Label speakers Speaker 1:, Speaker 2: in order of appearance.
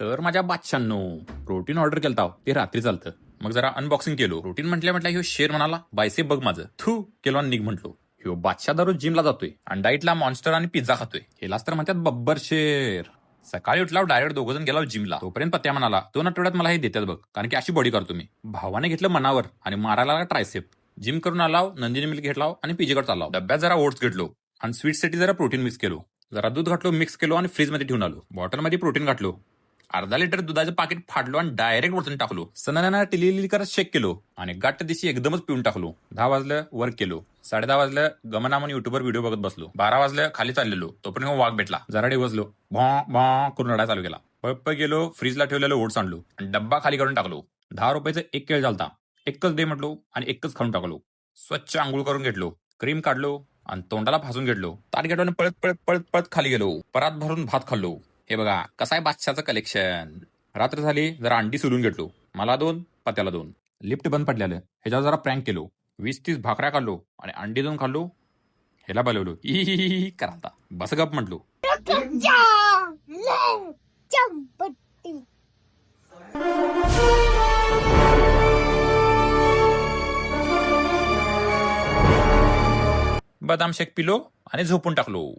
Speaker 1: तर माझ्या बादशांनो protein order केलता ते रात्री चालतं. मग जरा अनबॉक्सिंग केलो. प्रोटीन म्हटल्या ह्यो शेर म्हणाला बायसे बघ माझं थू केलो आणि निघ म्हटलो. ह्यो बादशाह दररोज जिमला जातोय आणि डाईटला मॉन्स्टर आणि पिझ्झा खातोय. हेलाच तर म्हणतात बब्बर शेर. सकाळी उठल्यावर डायरेक्ट दोघं जण गेला जिमला. तोपर्यंत पत्या म्हणाला 2 आठवड्यात मला हे देतात बघ, कारण की अशी बॉडी करतो मी. भावाने घेतलं मनावर आणि मारायला ट्रायसेप. जिम करून आलाव, नंदिनी मिल्क घेतलाव आणि पीजेकडे चाललाव. डब्यात जरा ओट्स घेतलो आणि स्वीटसाठी जरा प्रोटीन मिक्स केलो. जरा दूध घातलो, मिक्स केलो आणि फ्रीजमध्ये ठेवून आलो. बॉटलमध्ये प्रोटीन घातलो. अर्धा लिटर दुधाचं पाकिट फाडलो आणि डायरेक्ट वरतून टाकलो. सणाना टिली करत शेक केलो आणि गाठ दिवशी एकदमच पिऊन टाकलो. 10 वाजलं वर्क केलो. 10:30 वाजलं गमना म्हणून युट्यूबवर व्हिडिओ बघत बसलो. 12 वाजलं खाली चाललेलो. तोपर्यंत वाघ भेटला. जरा डिवसलो. भॉ भॉ करून रडायला चालू केला. पप्प गेलो, फ्रीजला ठेवलेलं ओट्स आणलो आणि डब्बा खाली करून टाकलो. 10 रुपयाचं एक केळ झालता. एकच दे म्हटलो आणि एकच खाऊन टाकलो. स्वच्छ आंघोळ करून घेतलो, क्रीम काढलो आणि तोंडाला फासून घेतलो. ताट घेतलो आणि पळत पळत पळत पळत खाली गेलो. परात भरून भात खाल्लो. हे बघा कसं आहे बादशाचं कलेक्शन. रात्र झाली, जरा अंडी सोलून घेतलो. मला 2, पत्याला 2. लिफ्ट बंद पडलेलं, ह्याच्यावर जरा प्रँक केलो. 20-30 भाकऱ्या खाल्लो आणि अंडी 2 खाल्लो. ह्याला बोलवलो ही करा आता बस गप म्हटलो. बदाम शेक पिलो आणि झोपून टाकलो.